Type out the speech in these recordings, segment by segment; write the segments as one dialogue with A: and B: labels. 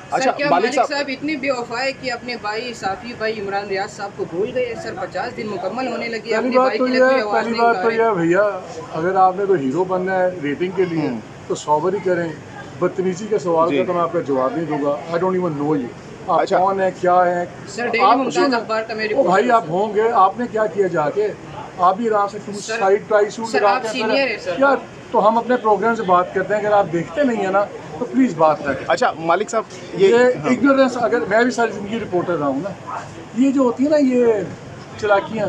A: अच्छा
B: क्या
A: मालिक
B: मालिक
A: साहब,
B: साहब इतने बेवफा है कि अपने भाई साफी भाई इमरान रियाज साहब को भूल गए सर? 50 दिन मुकम्मल होने लगे, अपने भाई के लिए कोई आवाज़ नहीं उठा रहे।
C: भैया, अगर आपने तो हीरो बनना है रेटिंग के लिए तो सॉबर ही करें। बदतमीजी के सवाल
A: जी।
C: का तो मैं आपका जवाब नहीं दूंगा। I don't even know you, आप
A: अच्छा।
C: कौन है क्या है।
B: सर डेली
C: आप
B: मुमताज़ अखबार का मैं
C: ओ भाई,
B: रिपोर्टर हूँ
C: आप
B: सर।
C: होंगे, आपने क्या किया जाके? आप भी आराम से टू
B: सर
C: साइड ट्राई सूट
B: सर
C: लगा
B: आप
C: के
B: सीनियर है सर।
C: यार, तो हम अपने प्रोग्राम से बात करते हैं। अगर आप देखते नहीं है ना तो प्लीज़ बात ना करें।
A: अच्छा मालिक साहब,
C: ये
A: हाँ।
C: इग्नोरेंस, अगर मैं भी सारी ज़िंदगी रिपोर्टर रहा हूँ ना, ये जो होती है ना ये चालाकियाँ,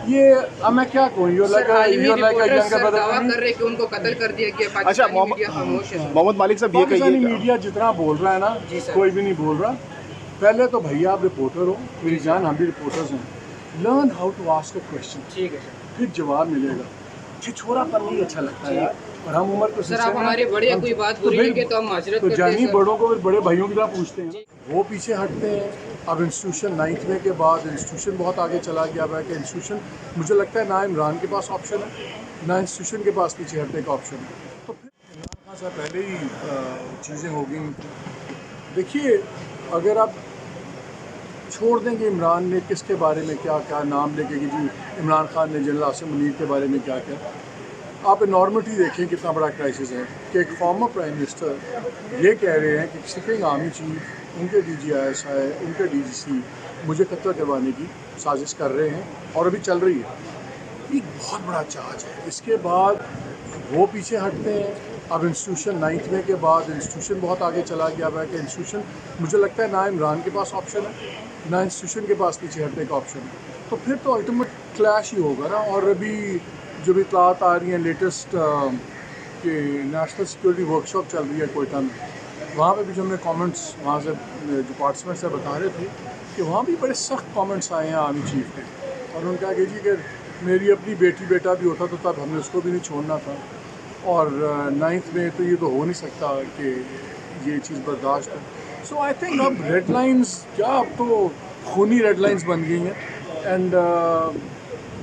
C: ये अब मैं क्या कहूँ,
B: सर आलमी
C: you're like a
B: reporter
C: younger
B: sir
C: brother
B: दावा
C: to me।
B: कर रहे कि उनको कत्ल कर दिया गया,
A: अच्छा
B: पाकिस्तानी मीडिया खामोश है सर।
A: मोहम्मद मालिक साहब ये
C: पाकिस्तानी
A: कहिए,
C: मीडिया जितना बोल रहा है ना,
B: जी सर।
C: कोई भी नहीं बोल रहा। पहले तो भैया आप रिपोर्टर हो, मेरी जान, हम भी रिपोर्टर्स हैं। Learn how to ask a question,
B: ठीक है सर।
C: फिर जवाब मिलेगा। छिछोरापन नहीं अच्छा लगता है यार। और हम उम्र को
B: सर आप हमारे बड़े हैं, कोई बात बुरी लगे तो हम माजरत
C: तो
B: करते हैं
C: जानी
B: सर।
C: बड़ों को फिर बड़े भाइयों की तरह पूछते हैं। वो पीछे हटते हैं। अब इंस्टीट्यूशन 9th में के बाद इंस्टीट्यूशन बहुत आगे चला गया है कि इंस्टीट्यूशन, मुझे लगता है ना इमरान के पास ऑप्शन है ना इंस्टीट्यूशन के पास पीछे हटने का ऑप्शन है। तो फिर इमरान खान साहब पहले ही चीज़ें हो गई। देखिए, अगर आप छोड़ देंगे इमरान ने किसके बारे में क्या क्या नाम लेके कि जी इमरान खान ने जनरल आसिम मुनीर के बारे में क्या क्या, आप नॉर्मलिटी देखें कितना बड़ा क्राइसिस है कि एक फॉर्मर प्राइम मिनिस्टर ये कह रहे हैं कि सिटिंग आर्मी चीफ, उनके DGISI, उनके DGC मुझे कत्ल करवाने की साजिश कर रहे हैं और अभी चल रही है। ये बहुत बड़ा चार्ज है। इसके बाद वो पीछे हटते हैं। अब इंस्टीट्यूशन 9th में के बाद इंस्टीट्यूशन बहुत आगे चला गया है कि इंस्टीट्यूशन, मुझे लगता है ना इमरान के पास ऑप्शन है ना इंस्टीट्यूशन के पास पीछे हटने का ऑप्शन है। तो फिर तो अल्टीमेट क्लैश ही होगा ना। और अभी जो भी इतलात आ रही हैं लेटेस्ट कि नेशनल सिक्योरिटी वर्कशॉप चल रही है कोयटा में, वहाँ पे भी जो हमने कमेंट्स वहाँ से जो पार्टिसिपेंट्स से बता रहे थे कि वहाँ भी बड़े सख्त कमेंट्स आए हैं आर्मी चीफ के। और उन्होंने कहा कि जी कि मेरी अपनी बेटी बेटा भी होता तो तब हमने उसको भी नहीं छोड़ना था। और 9th में तो ये तो हो नहीं सकता कि ये चीज़ बर्दाश्त हो। सो आई थिंक अब रेड लाइन्स क्या, अब तो खूनी रेड लाइन्स बन गई हैं। एंड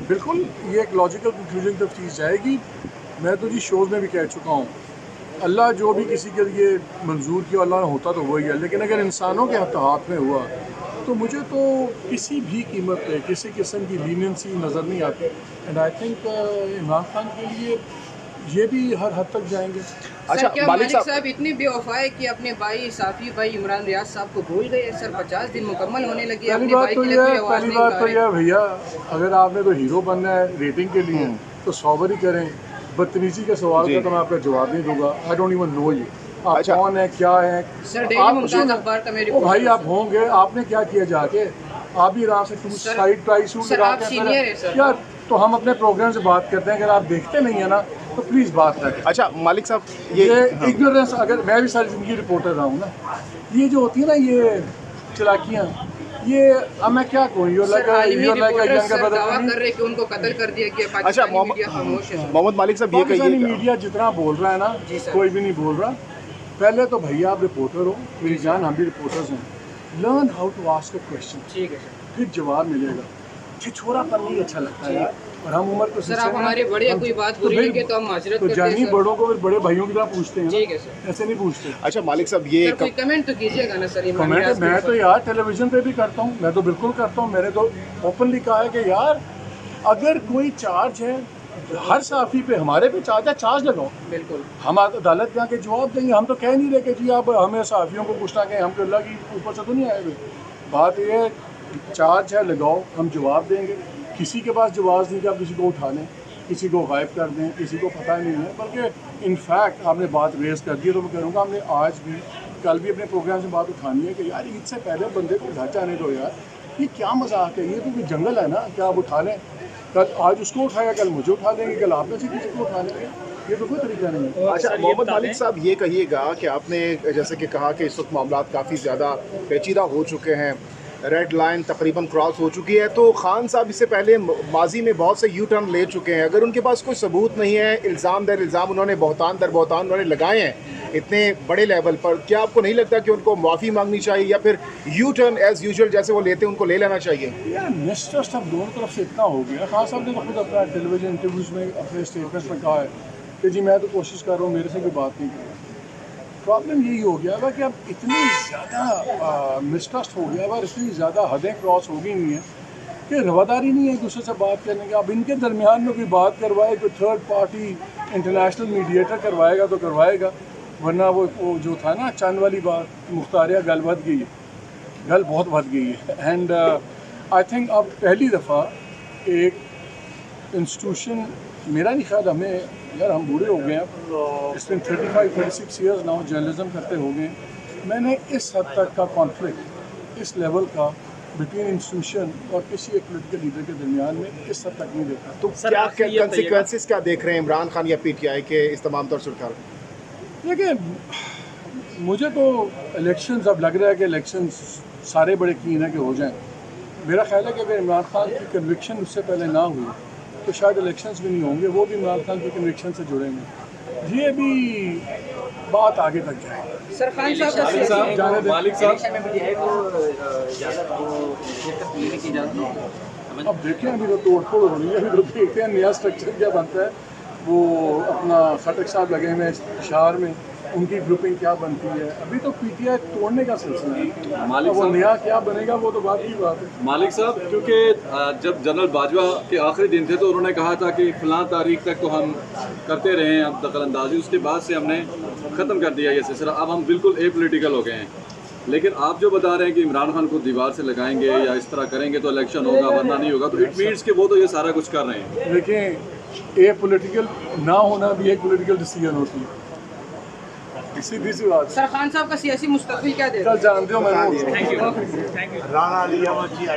C: बिल्कुल ये एक लॉजिकल कंक्लूजन तक चीज़ जाएगी। मैं तो जी शोज़ में भी कह चुका हूँ, अल्लाह जो भी किसी के लिए मंजूर किया अल्लाह ने होता तो वही है। लेकिन अगर इंसानों के हाथ में हुआ तो मुझे तो किसी भी कीमत पे किसी किस्म की लीनियंसी नज़र नहीं आती। And I think Imran Khan के लिए ये भी हर हद तक जाएंगे।
B: सर क्या मालिक साहब इतने बेवफा है कि अपने भाई साफी भाई इमरान रियाज साहब को भूल गए सर? 50 दिन मुकम्मल होने लगे, अपने भाई के लिए कोई आवाज़ नहीं उठा रहे।
C: भैया, अगर आपने तो हीरो बनना है रेटिंग के लिए तो सॉबर ही करें। बदतमीजी के सवाल का तो मैं आपका जवाब नहीं दूंगा। I don't even know you, आप
A: अच्छा।
C: कौन है क्या है।
B: सर डेली मुमताज़ अखबार का मैं
C: ओ
B: रिपोर्टर
C: भाई,
B: हूँ
C: आप होंगे, आपने क्या किया जाके? आप भी आराम से टू
B: सर।
C: साइड ट्राई सूट
B: सर
C: लगा
B: आप
C: के
B: सीनियर है सर।
C: यार, तो हम अपने प्रोग्राम से बात करते हैं। अगर आप देखते नहीं है ना तो प्लीज़ बात ना करें।
A: अच्छा मालिक साहब,
C: ये
A: हाँ।
C: इग्नोरेंस, अगर मैं भी सारी ज़िंदगी रिपोर्टर रहा हूँ ना, ये जो होती है ना ये चालाकियाँ, ये अब मैं क्या कहूँ,
B: सर आलमी रिपोर्टर सर
C: younger
B: दावा
C: brother
B: कर रहे कि उनको कत्ल कर दिया गया,
A: अच्छा
B: पाकिस्तानी मीडिया खामोश है सर।
A: मोहम्मद मालिक साहब ये
C: पाकिस्तानी
A: कहिए,
C: मीडिया जितना बोल रहा है ना,
B: जी सर।
C: कोई भी नहीं बोल रहा। पहले तो भैया आप रिपोर्टर हो, मेरी जान, हम भी रिपोर्टर्स हैं। Learn how to ask a question,
B: ठीक है सर।
C: फिर जवाब मिलेगा। छिछोरापन नहीं अच्छा लगता है यार। और हम उम्र को
B: सर आप हमारे बड़े हैं, कोई बात बुरी लगे तो हम माजरत
C: तो
B: करते
C: जानी
B: हैं सर।
C: बड़ों को फिर बड़े भाइयों की तरह पूछते हैं
B: ठीक
C: ना,
B: है सर।
C: ऐसे नहीं पूछते।
A: अच्छा मालिक साहब ये
B: सर कोई कमेंट तो कीजिएगा ना सर इमरान
C: कमेंट
B: रियाज के
C: मैं
B: ऊपर।
C: तो यार टेलीविज़न पे भी करता हूँ, मैं तो बिल्कुल करता हूँ। मैंने तो ओपनली कहा है कि यार अगर कोई चार्ज है, हर साफ़ी पे हमारे पे चार्ज लगाओ।
B: बिल्कुल।
C: हम अदालत में आके जवाब देंगे। हम तो कह नहीं रहे कि जी आप हमें साफ़ियों को पूछना कि हम तो अल्लाह की ऊपर से तो नहीं आए हुए। बात ये है, चार्ज है लगाओ, हम जवाब देंगे। किसी के पास जवाब नहीं कि आप किसी को उठा लें, किसी को गायब कर दें, किसी को पता ही नहीं है। बल्कि इनफैक्ट आपने बात रेस कर दी है तो मैं करूँगा हमने आज भी कल भी अपने प्रोग्राम से बात उठानी है कि यार ईद से पहले बंदे को घर जाने दो यार। ये क्या मजाक है, ये तो कोई जंगल है ना, क्या आप उठा लें? कल आज उसको उठाया, कल मुझे उठा लेंगे, कल आप में से किसी को उठा लेंगे। ये तो कोई तरीका नहीं है।
A: अच्छा मोहम्मद मालिक साहब ये कहिएगा कि आपने जैसे कि कहा कि इस वक्त मामला काफ़ी ज़्यादा पेचीदा हो चुके हैं, रेड लाइन तकरीबन क्रॉस हो चुकी है, तो खान साहब इससे पहले माजी में बहुत से यू टर्न ले चुके हैं। अगर उनके पास कोई सबूत नहीं है, इल्ज़ाम दर इल्ज़ाम उन्होंने बहतान दर बहतान उन्होंने लगाए हैं इतने बड़े लेवल पर, क्या आपको नहीं लगता कि उनको माफ़ी मांगनी चाहिए या फिर यू टर्न एज़ यूजुअल जैसे वो लेते हैं उनको ले लेना चाहिए?
C: यार मिसट्रस्ट अब दोनों तरफ से इतना हो गया। खान साहब ने तो खुद अपना टेलीविजन इंटरव्यूज़ में अपने स्टेटमेंट्स में कहा है कि जी मैं तो कोशिश कर रहा हूँ, मेरे से कोई बात नहीं कर रहा। प्रॉब्लम यही हो गया हुआ कि अब इतनी ज़्यादा मिसट्रस्ट हो गया हुआ, इतनी ज़्यादा हदें क्रॉस हो गई हुई हैं कि रवादारी नहीं है एक दूसरे से बात करने की। अब इनके दरमियान में कोई बात करवाए, कोई थर्ड पार्टी इंटरनेशनल मीडिएटर करवाएगा तो करवाएगा, वरना वो जो था ना चंद वाली बात, मुख्तारिया गल बढ़ गई है, गल बहुत बढ़ गई है। एंड आई थिंक अब पहली दफ़ा एक इंस्टीट्यूशन, मेरा नहीं ख्याल हमें, यार हम बूढ़े हो गए हैं, इसमें 35-36 ईयर्स नाउ जर्नलिज्म करते हो गए, मैंने इस हद तक का कॉन्फ्लिक्ट इस लेवल का बिटवीन इंस्टीट्यूशन और किसी एक पोलिटिकल लीडर के दरमियान में इस हद तक नहीं देखा।
A: तो क्या कंसिक्वेंसेस क्या देख रहे हैं इमरान खान या पीटीआई के इस तमाम तर सरकार?
C: देखिए, मुझे तो इलेक्शंस, अब लग रहा है कि इलेक्शंस सारे बड़े कीन है कि हो जाएं। मेरा ख्याल है कि अगर इमरान खान की कन्विक्शन उससे पहले ना हुई तो शायद इलेक्शंस भी नहीं होंगे, वो भी इमरान खान की कन्विक्शन से जुड़ेंगे। ये भी बात आगे तक जाएगी।
B: सर खान साहब का
D: मालिक साहब
C: अब देखें, अभी तो तोड़ फोड़ हो रही है, अभी तो देखते हैं नया स्ट्रक्चर क्या बनता है। वो अपना खटक साहब लगे हुए हैं इशार में, उनकी ग्रुपिंग क्या बनती है, अभी तो पीटीआई तोड़ने का सिलसिला है।
D: मालिक
C: वो
D: साहब,
C: नया क्या बनेगा वो तो बात की बात है।
D: मालिक साहब, क्योंकि जब जनरल बाजवा के आखिरी दिन थे तो उन्होंने कहा था कि फ़लाँ तारीख तक तो हम करते रहे हैं अब दखल अंदाजी, उसके बाद से हमने ख़त्म कर दिया ये सिलसिला, अब हम बिल्कुल एपॉलिटिकल हो गए हैं। लेकिन आप जो बता रहे हैं कि इमरान खान को दीवार से लगाएंगे या इस तरह करेंगे तो इलेक्शन होगा, वरना नहीं होगा, तो इट मीन्स कि वो तो ये सारा कुछ कर रहे हैं।
C: देखें, ए पॉलिटिकल ना होना भी एक पॉलिटिकल डिसीजन होती है, सीधी सी बात।
B: सर खान साहब का सियासी मुस्तकबिल क्या देख
C: कल जानते हो मैं
E: राणा लिया